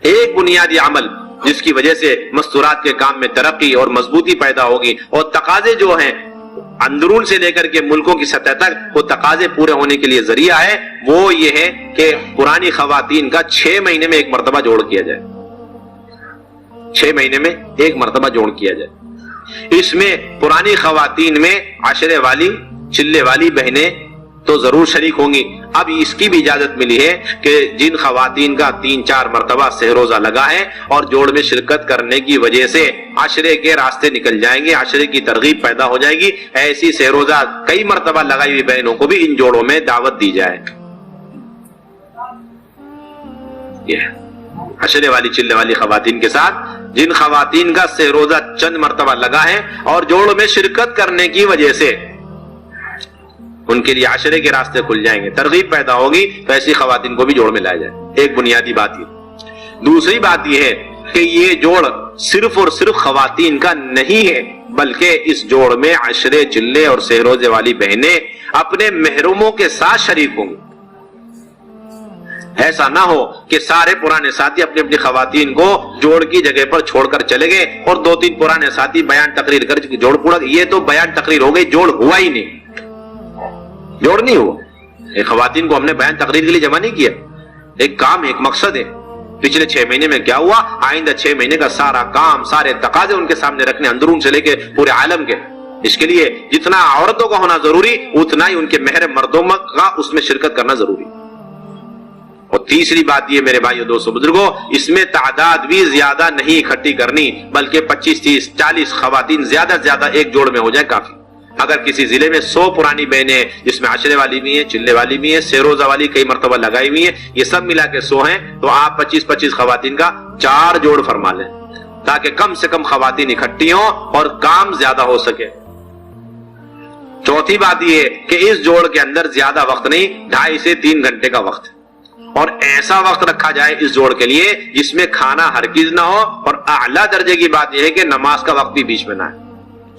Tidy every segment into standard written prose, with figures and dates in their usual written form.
ایک بنیادی عمل جس کی وجہ سے مستورات کے کام میں ترقی اور مضبوطی پیدا ہوگی، اور تقاضے جو ہیں اندرون سے لے کر کے ملکوں کی سطح تک وہ تقاضے پورے ہونے کے لیے ذریعہ ہے، وہ یہ ہے کہ پرانی خواتین کا 6 مہینے میں ایک مرتبہ جوڑ کیا جائے، 6 مہینے میں ایک مرتبہ جوڑ کیا جائے۔ اس میں پرانی خواتین میں عشرے والی، چلے والی بہنیں تو ضرور شریک ہوں گی۔ اب اس کی بھی اجازت ملی ہے کہ جن خواتین کا 3-4 مرتبہ سہروزہ لگا ہے اور جوڑ میں شرکت کرنے کی وجہ سے عشرے کے راستے نکل جائیں گے، عشرے کی ترغیب پیدا ہو جائے گی، ایسی سہروزہ کئی مرتبہ لگائی ہوئی بہنوں کو بھی ان جوڑوں میں دعوت دی جائے۔ عشرے والی، چلے والی خواتین کے ساتھ جن خواتین کا سہروزہ چند مرتبہ لگا ہے اور جوڑ میں شرکت کرنے کی وجہ سے ان کے لیے عشرے کے راستے کھل جائیں گے، ترغیب پیدا ہوگی، تو ایسی خواتین کو بھی جوڑ میں لایا جائے۔ ایک بنیادی بات یہ۔ دوسری بات یہ ہے کہ یہ جوڑ صرف اور صرف خواتین کا نہیں ہے، بلکہ اس جوڑ میں عشرے، چلے اور سہروزے والی بہنیں اپنے محرموں کے ساتھ شریک ہوں گی۔ ایسا نہ ہو کہ سارے پرانے ساتھی اپنی اپنی خواتین کو جوڑ کی جگہ پر چھوڑ کر چلے گئے اور 2-3 پرانے ساتھی بیان تقریر کر جوڑ پورا، یہ تو بیان تقریر ہو گئی، جوڑ ہوا ہی نہیں، جوڑ نہیں ہوا۔ ایک خواتین کو ہم نے بیان تقریر کے لیے جمع نہیں کیا، ایک کام، ایک مقصد ہے۔ پچھلے 6 مہینے میں کیا ہوا، آئندہ 6 مہینے کا سارا کام، سارے تقاضے ان کے سامنے رکھنے، اندرون سے لے کے پورے عالم کے۔ اس کے لیے جتنا عورتوں کا ہونا ضروری، اتنا ہی ان کے محرم مردوں کا اس میں شرکت کرنا ضروری۔ اور تیسری بات یہ میرے بھائیو، دوستو، بزرگوں، اس میں تعداد بھی زیادہ نہیں اکٹھی کرنی، بلکہ 25, 30, 40 خواتین زیادہ سے زیادہ ایک جوڑ میں ہو جائے کافی۔ اگر کسی ضلع میں 100 پرانی بہنیں جس میں عشرے والی بھی ہیں، چلے والی بھی ہیں، سہروزہ والی کئی مرتبہ لگائی ہوئی ہیں، یہ سب ملا کے 100 ہیں، تو آپ 25 خواتین کا 4 جوڑ فرما لیں، تاکہ کم سے کم خواتین اکٹھی ہوں اور کام زیادہ ہو سکے۔ چوتھی بات یہ ہے کہ اس جوڑ کے اندر زیادہ وقت نہیں، 2.5 سے 3 گھنٹے کا وقت، اور ایسا وقت رکھا جائے اس جوڑ کے لیے جس میں کھانا ہرگز نہ ہو، اور اعلیٰ درجے کی بات یہ ہے کہ نماز کا وقت بھی بیچ میں نہ ہے۔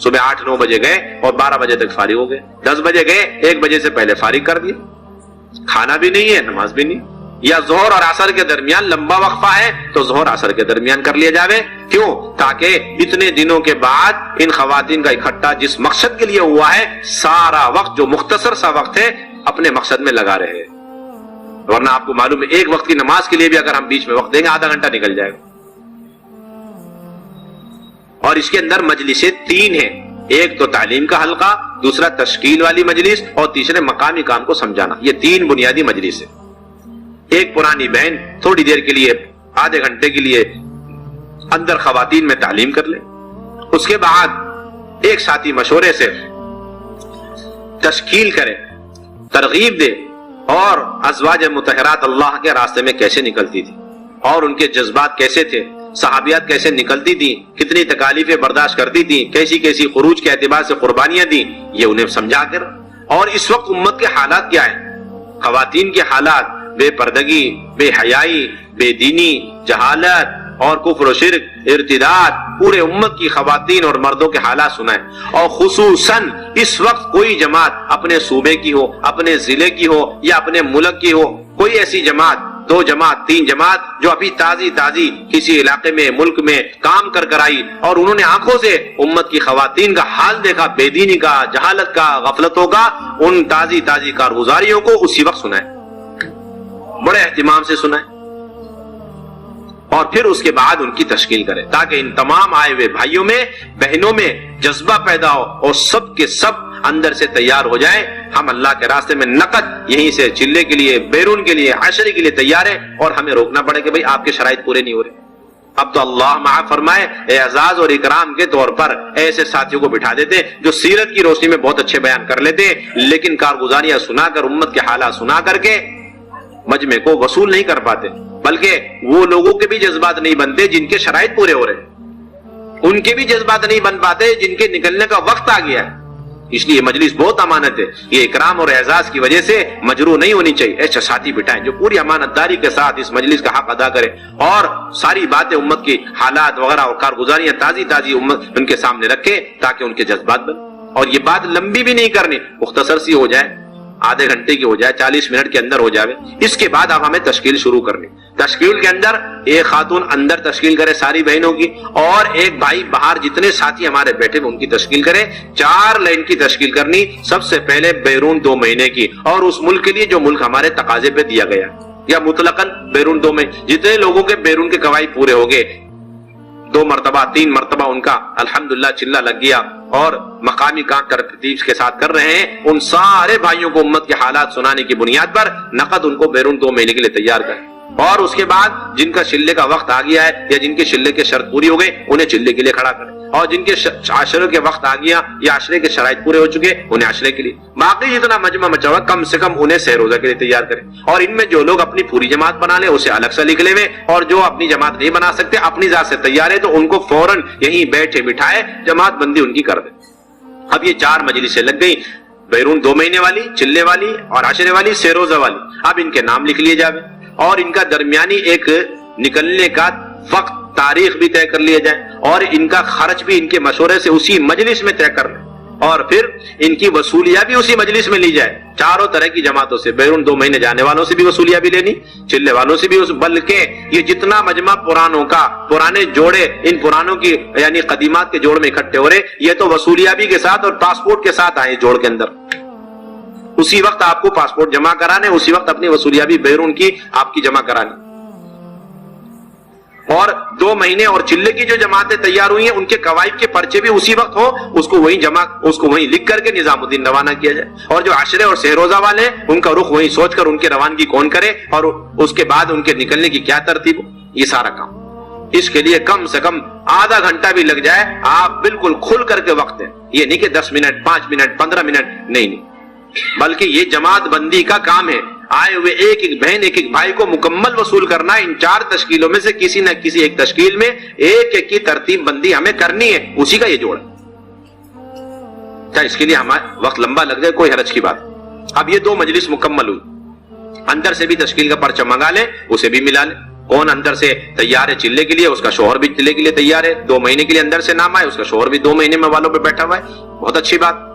صبح 8-9 بجے گئے اور 12 بجے تک فارغ ہو گئے، 10 بجے گئے، 1 بجے سے پہلے فارغ کر دیا، کھانا بھی نہیں ہے، نماز بھی نہیں۔ یا ظہر اور عصر کے درمیان لمبا وقفہ ہے تو ظہر عصر کے درمیان کر لیا جاوے، کیوں؟ تاکہ اتنے دنوں کے بعد ان خواتین کا اکٹھا جس مقصد کے لیے ہوا ہے، سارا وقت جو مختصر سا وقت ہے اپنے مقصد میں لگا رہے۔ ورنہ آپ کو معلوم ہے ایک وقت کی نماز کے لیے بھی اگر ہم بیچ میں وقت دیں گے، آدھا گھنٹہ نکل جائے گا۔ اور اس کے اندر مجلسیں 3 ہیں، ایک تو تعلیم کا حلقہ، دوسرا تشکیل والی مجلس، اور تیسرے مقامی کام کو سمجھانا۔ یہ 3 بنیادی مجلس ہیں۔ ایک پرانی بہن تھوڑی دیر کے لیے، آدھے گھنٹے کے لیے اندر خواتین میں تعلیم کر لے، اس کے بعد ایک ساتھی مشورے سے تشکیل کرے، ترغیب دے، اور ازواج مطہرات اللہ کے راستے میں کیسے نکلتی تھی اور ان کے جذبات کیسے تھے، صحابیات کیسے نکلتی تھی، کتنی تکالیفیں برداشت کرتی تھی، کیسی کیسی خروج کے اعتبار سے قربانیاں دی، یہ انہیں سمجھا کر۔ اور اس وقت امت کے حالات کیا ہیں، خواتین کے حالات، بے پردگی، بے حیائی، بے دینی، جہالت اور کفر و شرک، ارتداد، پورے امت کی خواتین اور مردوں کے حالات سنائیں۔ اور خصوصاً اس وقت کوئی جماعت اپنے صوبے کی ہو، اپنے ضلع کی ہو یا اپنے ملک کی ہو، کوئی ایسی جماعت، 2 جماعت، 3 جماعت جو ابھی تازی کسی علاقے میں، ملک میں کام کر آئی، اور انہوں نے آنکھوں سے امت کی خواتین کا حال دیکھا، بے دینی کا، جہالت کا، غفلتوں کا، ان تازی کارگزاریوں کو اسی وقت سنائیں، بڑے اہتمام سے سنائیں، اور پھر اس کے بعد ان کی تشکیل کریں، تاکہ ان تمام آئے ہوئے بھائیوں میں، بہنوں میں جذبہ پیدا ہو اور سب کے سب اندر سے تیار ہو جائیں۔ ہم اللہ کے راستے میں نقد یہیں سے چلے کے لیے، بیرون کے لیے، عشرے کے لیے تیار ہیں، اور ہمیں روکنا پڑے کہ بھئی آپ کے شرائط پورے نہیں ہو رہے۔ اب تو اللہ معاف فرمائے، اعزاز اور اکرام کے طور پر ایسے ساتھیوں کو بٹھا دیتے جو سیرت کی روشنی میں بہت اچھے بیان کر لیتے، لیکن کارگزاریاں سنا کر، امت کے حالات سنا کر کے مجمع کو وصول نہیں کر پاتے، بلکہ وہ لوگوں کے بھی جذبات نہیں بنتے جن کے شرائط پورے ہو رہے، ان کے بھی جذبات نہیں بن پاتے جن کے نکلنے کا وقت آ گیا ہے۔ اس لیے مجلس بہت امانت ہے، یہ اکرام اور اعزاز کی وجہ سے مجروح نہیں ہونی چاہیے۔ ایسے ساتھی بٹھائیں جو پوری امانت داری کے ساتھ اس مجلس کا حق ادا کرے، اور ساری باتیں امت کی حالات وغیرہ اور کارگزاریاں تازی امت ان کے سامنے رکھے، تاکہ ان کے جذبات بن۔ اور یہ بات لمبی بھی نہیں کرنی، مختصر سی ہو جائے، آدھے گھنٹے کی ہو جائے، 40 منٹ کے اندر ہو جائے۔ اس کے بعد اب ہمیں تشکیل شروع کرنی، تشکیل کے اندر ایک خاتون اندر تشکیل کرے ساری بہنوں کی، اور ایک بھائی باہر جتنے ساتھی ہمارے بیٹھے ان کی تشکیل کرے. 4 لائن کی تشکیل کرنی، سب سے پہلے بیرون 2 مہینے کی، اور اس ملک کے لیے جو ملک ہمارے تقاضے پہ دیا گیا، یا مطلقاً بیرون 2 مہینے. جتنے لوگوں کے بیرون کے قواعد پورے ہو گئے، 2 مرتبہ 3 مرتبہ ان کا الحمدللہ چلہ لگ گیا اور مقامی کام ترتیب کے ساتھ کر رہے ہیں، ان سارے بھائیوں کو امت کے حالات سنانے کی بنیاد پر نقد ان کو بیرون 2 مہینے کے لیے تیار کریں. اور اس کے بعد جن کا چلے کا وقت آ گیا ہے یا جن کے چلے کے شرط پوری ہو گئے انہیں چلے کے لیے کھڑا کریں، اور جن کے عشرے کے وقت آ گیا یا عشرے کے شرائط پورے ہو چکے انہیں عشرے کے لیے. باقی جتنا مجمع مچا ہوا کم سے کم انہیں سہ روزہ کے لیے تیار کریں. اور ان میں جو لوگ اپنی پوری جماعت بنا لیں اسے الگ سے لکھ لیں، اور جو اپنی جماعت نہیں بنا سکتے اپنی ذات سے تیار ہے تو ان کو فوراً یہیں بیٹھے بٹھائے جماعت بندی ان کی کر دیں. اب یہ 4 مجلسیں لگ گئی، بیرون 2 مہینے والی، چلے والی اور عشرے والی، سہ روزہ والی. اب ان کے نام لکھ لیے جائے اور ان کا درمیانی ایک نکلنے کا وقت تاریخ بھی طے کر لیا جائے، اور ان کا خرچ بھی ان کے مشورے سے اسی مجلس میں طے کر لیں، اور پھر ان کی وصولیاں بھی اسی مجلس میں لی جائے. چاروں طرح کی جماعتوں سے، بیرون 2 مہینے جانے والوں سے بھی وصولیاں بھی لینی، چلے والوں سے بھی، بلکہ یہ جتنا مجمع پرانوں کا، پرانے جوڑے ان پرانوں کی یعنی قدیمات کے جوڑ میں اکٹھے ہو رہے، یہ تو وصولیابی کے ساتھ اور پاسپورٹ کے ساتھ آئے جوڑ کے اندر. اسی وقت آپ کو پاسپورٹ جمع کرانے، اسی وقت اپنی وصولیابی بیرون کی آپ کی جمع کرانی. اور 2 مہینے اور چلے کی جو جماعتیں تیار ہوئی ہیں ان کے قواعد کے پرچے بھی اسی وقت ہو، اس کو وہیں لکھ کر کے نظام الدین روانہ کیا جائے. اور جو عشرے اور سہ روزہ والے ہیں ان کا رخ وہیں سوچ کر ان کے روانگی کون کرے اور اس کے بعد ان کے نکلنے کی کیا ترتیب ہو. یہ سارا کام اس کے لیے کم سے کم آدھا گھنٹہ بھی لگ جائے، آپ بالکل کھل کر کے وقت دیں. یہ نہیں کہ 10 منٹ 5 منٹ 15 منٹ، نہیں، بلکہ یہ جماعت بندی کا کام ہے. آئے ہوئے ایک ایک بہن ایک ایک بھائی کو مکمل وصول کرنا ہے. ان 4 تشکیلوں میں سے کسی نہ کسی ایک تشکیل میں ایک ایک کی ترتیب بندی ہمیں کرنی ہے، اسی کا یہ جوڑ ہے. کیا اس کے لیے ہمارا وقت لمبا لگ جائے کوئی حرج کی بات. اب یہ 2 مجلس مکمل ہوئی، اندر سے بھی تشکیل کا پرچہ منگا لیں، اسے بھی ملا لیں. کون اندر سے تیار ہے چلے کے لیے، اس کا شوہر بھی چلے کے لیے تیار ہے. 2 مہینے کے لیے اندر سے نام آئے، اس کا شوہر بھی 2 مہینے میں والوں پہ بیٹھا ہوا ہے، بہت اچھی بات.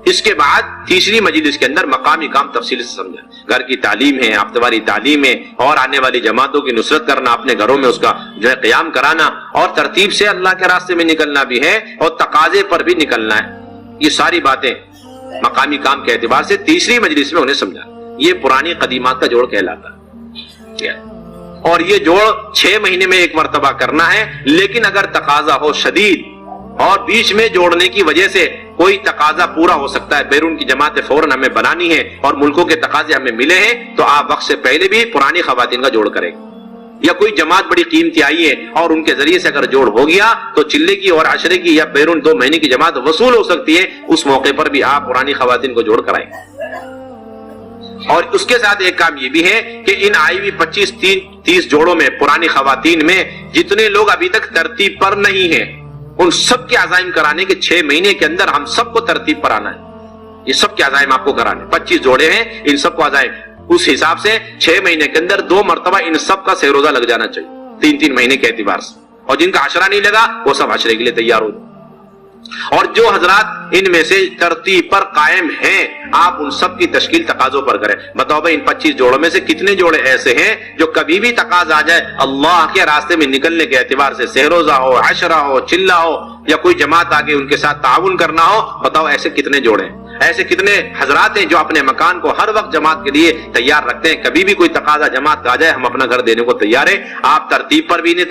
اس کے بعد تیسری مجلس کے اندر مقامی کام تفصیل سے سمجھا، گھر کی تعلیم ہے، ہفتہ تعلیم ہے، اور آنے والی جماعتوں کی نصرت کرنا، اپنے گھروں میں اس کا جو ہے قیام کرانا، اور ترتیب سے اللہ کے راستے میں نکلنا بھی ہے اور تقاضے پر بھی نکلنا ہے. یہ ساری باتیں مقامی کام کے اعتبار سے تیسری مجلس میں انہیں سمجھا. یہ پرانی قدیمات کا جوڑ کہلاتا ہے. اور یہ جوڑ 6 مہینے میں ایک مرتبہ کرنا ہے، لیکن اگر تقاضا ہو شدید اور بیچ میں جوڑنے کی وجہ سے کوئی تقاضا پورا ہو سکتا ہے، بیرون کی جماعتیں فوراً ہمیں بنانی ہے اور ملکوں کے تقاضے ہمیں ملے ہیں، تو آپ وقت سے پہلے بھی پرانی خواتین کا جوڑ کریں. یا کوئی جماعت بڑی قیمتی آئی ہے اور ان کے ذریعے سے اگر جوڑ ہو گیا تو چلے کی اور عشرے کی یا بیرون 2 مہینے کی جماعت وصول ہو سکتی ہے، اس موقع پر بھی آپ پرانی خواتین کو جوڑ کرائیں. اور اس کے ساتھ ایک کام یہ بھی ہے کہ ان آئی ہوئی 25-30 جوڑوں میں، پرانی خواتین میں جتنے لوگ ابھی تک ترتیب پر نہیں ہیں، ان سب کے عزائم کرانے کے 6 مہینے کے اندر ہم سب کو ترتیب پر آنا ہے. یہ سب کے عزائم آپ کو کرانے، 25 جوڑے ہیں، ان سب کو عزائم اس حساب سے 6 مہینے کے اندر 2 مرتبہ ان سب کا سہ روزہ لگ جانا چاہیے 3 مہینے کے اعتبار سے. اور جن کا عشرہ نہیں لگا وہ سب عشرے کے لیے تیار ہو. اور جو حضرات ان میں سے ترتیب پر قائم ہیں آپ ان سب کی تشکیل تقاضوں پر کریں. بتاؤ بھائی ان 25 جوڑوں میں سے کتنے جوڑے ایسے ہیں جو کبھی بھی تقاضا آ جائے اللہ کے راستے میں نکلنے کے اعتبار سے، سہ روزہ ہو، عشرہ ہو، چلہ ہو، یا کوئی جماعت آگے ان کے ساتھ تعاون کرنا ہو، بتاؤ ایسے کتنے جوڑے ہیں؟ ایسے کتنے حضرات ہیں جو اپنے مکان کو ہر وقت جماعت کے لیے تیار رکھتے ہیں؟ کبھی بھی کوئی تقاضا جماعت کا آ جائے ہم اپنا گھر دینے کو تیار ہیں. آپ ترتیب پر بھی نہیں